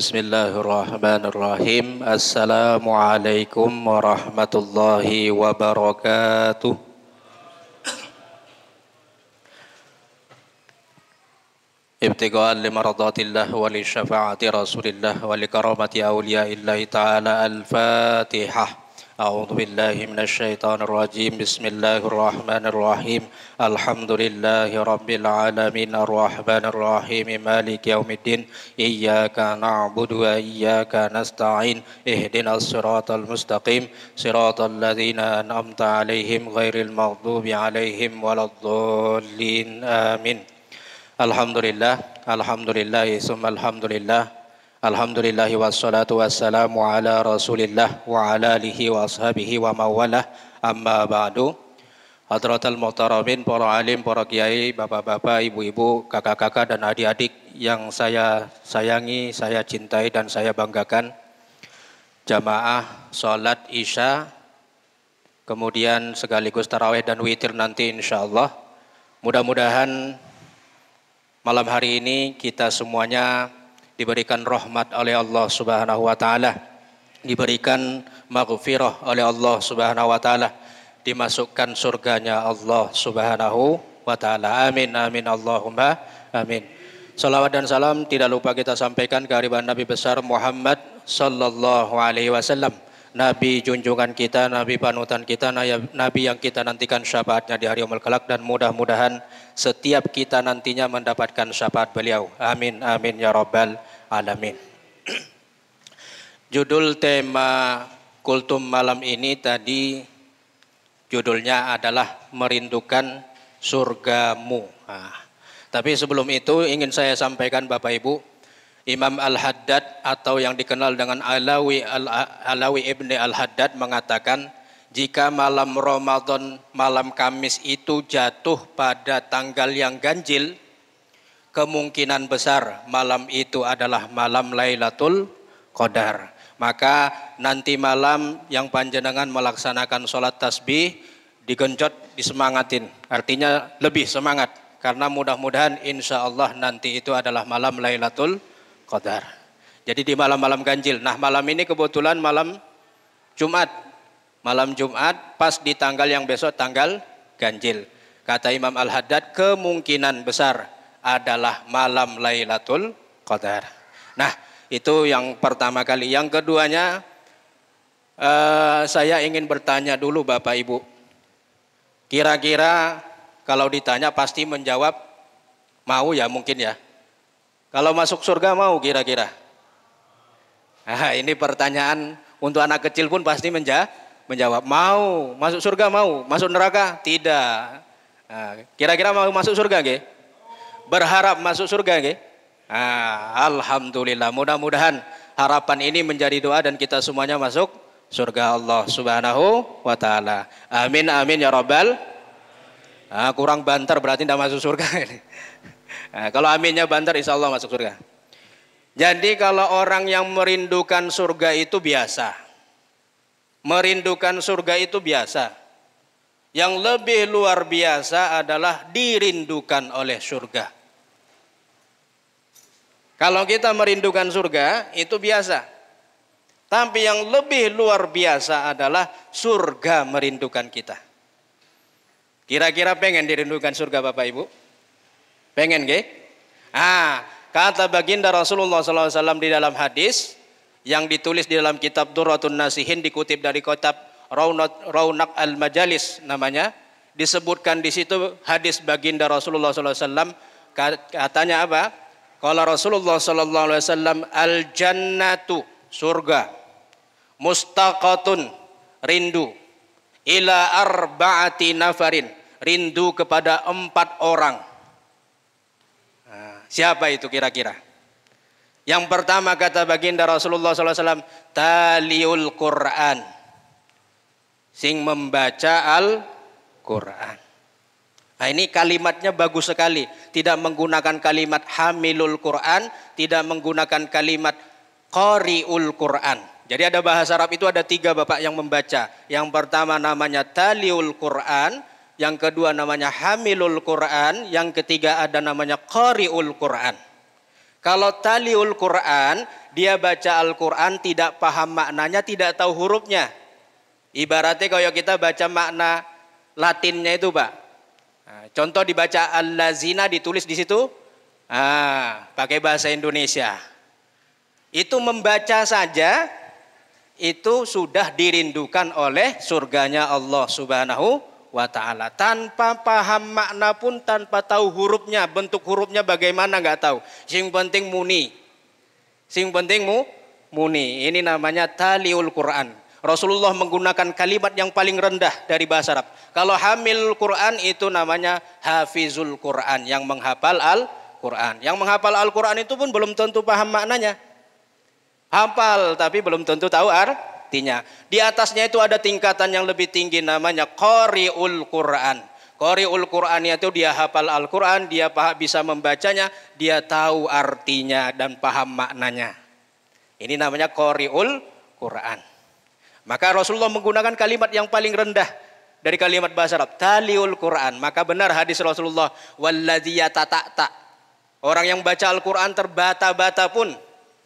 Bismillahirrahmanirrahim. Assalamualaikum warahmatullahi wabarakatuh. Ibtigha'an limaradatillah wa li syafa'ati rasulillah wa li karamati awliyaillahi ta'ala. Al-Fatihah. A'udzu billahi minasyaitonir rajim. Bismillahirrahmanirrahim. Alhamdulillahi rabbil alamin arrahmanir rahim maliki yaumiddin. Iyyaka na'budu wa iyyaka nasta'in. Ihdinas siratal mustaqim. Siratal ladzina an'amta 'alaihim ghairil maghdubi 'alaihim waladdallin. Amin. Alhamdulillah, alhamdulillah, summa alhamdulillah. Alhamdulillahi wassalatu wassalamu ala rasulillah wa ala alihi wa ashabihi wa mawalah. Amma ba'du. Hadratal muhtaramin, para alim, para kiai, bapak-bapak, ibu-ibu, kakak-kakak dan adik-adik yang saya sayangi, saya cintai dan saya banggakan. Jamaah salat Isya, kemudian sekaligus tarawih dan witir nanti insyaallah. Mudah-mudahan malam hari ini kita semuanya diberikan rahmat oleh Allah Subhanahu wa taala, diberikan maghfirah oleh Allah Subhanahu wa taala, dimasukkan surganya Allah Subhanahu wa taala. Amin amin Allahumma amin. Salawat dan salam tidak lupa kita sampaikan kehadirat Nabi besar Muhammad sallallahu alaihi wasallam, Nabi junjungan kita, Nabi panutan kita, Nabi yang kita nantikan syafaatnya di hari yaumul kelak, dan mudah-mudahan setiap kita nantinya mendapatkan syafaat beliau. Amin amin ya rabbal alamin. Judul tema kultum malam ini tadi judulnya adalah merindukan surgamu. Tapi sebelum itu ingin saya sampaikan Bapak Ibu, Imam Al-Haddad atau yang dikenal dengan Alawi Ibni Al-Haddad mengatakan, jika malam Ramadan, malam Kamis itu jatuh pada tanggal yang ganjil, kemungkinan besar malam itu adalah malam Lailatul Qadar. Maka nanti malam yang panjenengan melaksanakan sholat tasbih, digenjot, disemangatin. Artinya lebih semangat, karena mudah-mudahan insya Allah nanti itu adalah malam Lailatul Qadar. Jadi di malam-malam ganjil. Nah, malam ini kebetulan malam Jumat. Malam Jumat pas di tanggal yang besok tanggal ganjil. Kata Imam Al-Haddad, kemungkinan besar adalah malam Lailatul Qadar. Nah, itu yang pertama kali. Yang keduanya, saya ingin bertanya dulu Bapak Ibu. Kira-kira kalau ditanya pasti menjawab mau ya, mungkin ya. Kalau masuk surga mau kira-kira? Nah, ini pertanyaan untuk anak kecil pun pasti menjawab mau. Masuk surga mau, masuk neraka tidak. Nah, kira-kira mau masuk surga nggih? Berharap masuk surga nggih? Nah, alhamdulillah, mudah-mudahan harapan ini menjadi doa dan kita semuanya masuk surga Allah Subhanahu wa taala. Amin amin ya rabbal. Nah, kurang banter berarti tidak masuk surga ini. Nah, kalau aminnya banter insya Allah masuk surga. Jadi kalau orang yang merindukan surga itu biasa. Merindukan surga itu biasa. Yang lebih luar biasa adalah dirindukan oleh surga. Kalau kita merindukan surga itu biasa. Tapi yang lebih luar biasa adalah surga merindukan kita. Kira-kira pengen dirindukan surga Bapak Ibu? Pengen nggih? Kata baginda Rasulullah SAW di dalam hadis yang ditulis di dalam kitab Durratun Nasihin, dikutip dari kitab Raunak Al-Majalis namanya, disebutkan di situ hadis baginda Rasulullah SAW. Katanya apa? Qala Rasulullah SAW, al-jannatu, surga, mustaqatun, rindu, ila arba'ati nafarin, rindu kepada 4 orang. Siapa itu kira-kira? Yang pertama kata baginda Rasulullah SAW, taliul Quran, sing membaca Al-Quran. Nah, ini kalimatnya bagus sekali. Tidak menggunakan kalimat hamilul Quran, tidak menggunakan kalimat qari'ul Quran. Jadi ada bahasa Arab itu ada 3 Bapak yang membaca. Yang pertama namanya taliul Quran, yang kedua namanya hamilul Quran, yang ketiga ada namanya qari'ul Quran. Kalau taliul Quran, dia baca Al-Quran tidak paham maknanya, tidak tahu hurufnya. Ibaratnya kalau kita baca makna Latinnya itu, Pak. Nah, contoh dibaca allazina ditulis di situ, pakai bahasa Indonesia. Itu membaca saja, itu sudah dirindukan oleh surganya Allah Subhanahu wa ta'ala. Tanpa paham makna pun, tanpa tahu hurufnya, bentuk hurufnya bagaimana nggak tahu. Sing penting muni. Sing penting muni. Ini namanya taliul Quran. Rasulullah menggunakan kalimat yang paling rendah dari bahasa Arab. Kalau hamil Quran itu namanya hafizul Quran, yang menghafal Al-Quran. Yang menghafal Al-Quran itu pun belum tentu paham maknanya. Hafal tapi belum tentu tahu artinya. Di atasnya itu ada tingkatan yang lebih tinggi namanya qari'ul Quran. Qari'ul Quran itu dia hafal Al-Quran, dia bisa membacanya, dia tahu artinya dan paham maknanya. Ini namanya qari'ul Quran. Maka Rasulullah menggunakan kalimat yang paling rendah dari kalimat bahasa Arab, taliul Quran. Maka benar hadis Rasulullah, walladzi yatata'ta. Orang yang baca Al-Quran terbata-bata pun,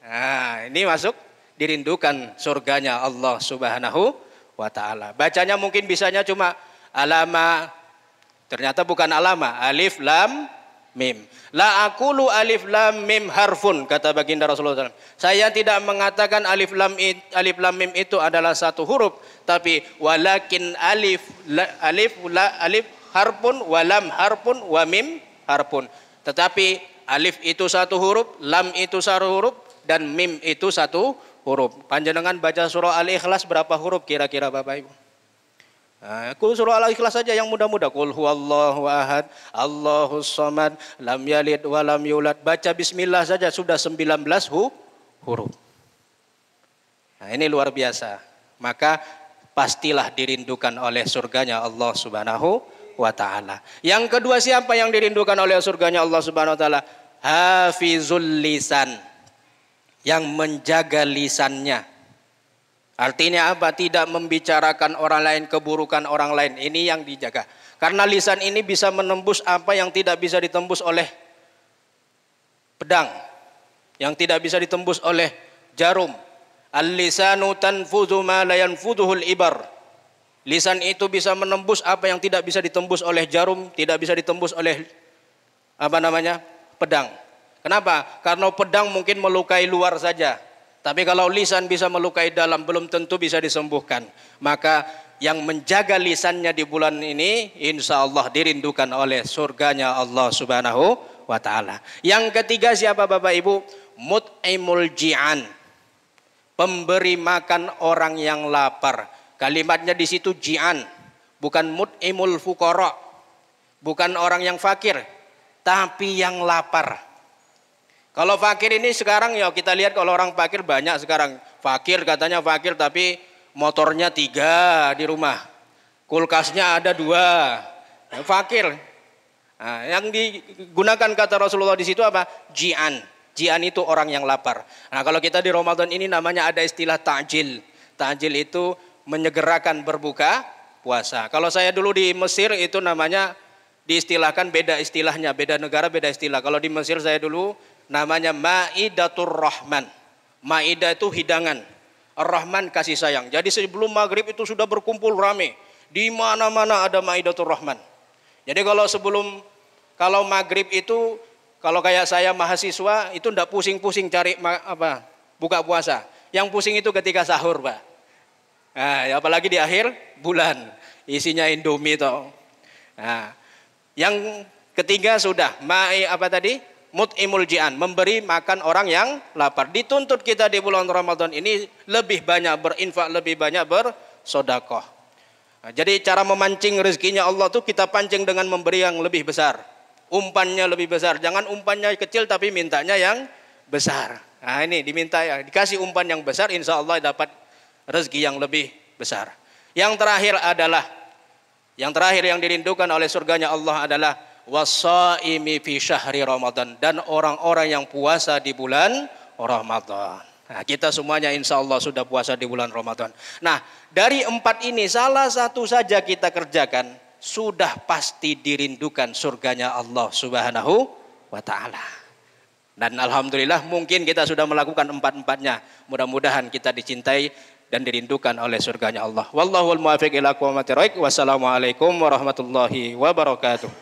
nah, ini masuk dirindukan surganya Allah Subhanahu wa ta'ala. Bacanya mungkin bisanya cuma alama, ternyata bukan alama, alif lam mim. La aqulu alif lam mim harfun, kata baginda Rasulullah SAW. Saya tidak mengatakan alif lam mim itu adalah satu huruf, tapi walakin alif harfun, walam harfun, wa mim harfun. Tetapi alif itu satu huruf, lam itu satu huruf, dan mim itu satu huruf. Panjenengan baca surah Al-Ikhlas berapa huruf kira-kira Bapak Ibu? Kul surah Al-Ikhlas saja yang mudah-mudah. Qul huwallahu ahad, Allahus samad, lam yalid wa lam yulad. Baca bismillah saja sudah 19 huruf. Nah, ini luar biasa. Maka pastilah dirindukan oleh surganya Allah Subhanahu wa ta'ala. Yang kedua, siapa yang dirindukan oleh surganya Allah Subhanahu wa ta'ala? Hafizul lisan, yang menjaga lisannya. Artinya apa? Tidak membicarakan orang lain, keburukan orang lain. Ini yang dijaga. Karena lisan ini bisa menembus apa yang tidak bisa ditembus oleh pedang, yang tidak bisa ditembus oleh jarum. Al-lisanu tanfudhu ma la yanfudhuhul ibar. Lisan itu bisa menembus apa yang tidak bisa ditembus oleh jarum, tidak bisa ditembus oleh pedang. Kenapa? Karena pedang mungkin melukai luar saja. Tapi kalau lisan bisa melukai dalam, belum tentu bisa disembuhkan. Maka yang menjaga lisannya di bulan ini, insya Allah dirindukan oleh surganya Allah Subhanahu wa ta'ala. Yang ketiga siapa Bapak Ibu? Mut'imul ji'an, pemberi makan orang yang lapar. Kalimatnya di situ ji'an, bukan mut'imul fuqara, bukan orang yang fakir, tapi yang lapar. Kalau fakir ini sekarang ya kita lihat, kalau orang fakir banyak sekarang. Fakir katanya fakir tapi motornya 3 di rumah, kulkasnya ada 2, fakir. Nah, yang digunakan kata Rasulullah di situ apa? Ji'an. Ji'an itu orang yang lapar. Nah, kalau kita di Ramadan ini namanya ada istilah ta'jil. Ta'jil itu menyegerakan berbuka puasa. Kalau saya dulu di Mesir itu namanya diistilahkan beda istilahnya, beda negara beda istilah. Kalau di Mesir saya dulu namanya Maidatur Rahman. Maidah itu hidangan, Ar-Rahman kasih sayang. Jadi sebelum maghrib itu sudah berkumpul rame. Di mana-mana ada Maidatur Rahman. Jadi kalau maghrib itu, kalau kayak saya mahasiswa itu ndak pusing-pusing cari buka puasa. Yang pusing itu ketika sahur, Pak. Nah, apalagi di akhir bulan isinya Indomie toh. Nah, yang ketiga sudah Mut'imul ji'an, memberi makan orang yang lapar. Dituntut kita di bulan Ramadan ini lebih banyak berinfak, lebih banyak bersedekah. Nah, jadi cara memancing rezekinya Allah tuh kita pancing dengan memberi yang lebih besar. Umpannya lebih besar. Jangan umpannya kecil tapi mintanya yang besar. Nah, ini diminta ya, dikasih umpan yang besar, insya Allah dapat rezeki yang lebih besar. Yang terakhir yang dirindukan oleh surganya Allah adalah wasaimi fi syahri Ramadan, dan orang-orang yang puasa di bulan Ramadan. Nah, kita semuanya insya Allah sudah puasa di bulan Ramadan. Nah, dari 4 ini salah satu saja kita kerjakan, sudah pasti dirindukan surganya Allah Subhanahu wa ta'ala. Dan alhamdulillah mungkin kita sudah melakukan empat-empatnya. Mudah-mudahan kita dicintai dan dirindukan oleh surganya Allah. Wallahul muwaffiq ila aqwamit thoriq. Wassalamualaikum warahmatullahi wabarakatuh.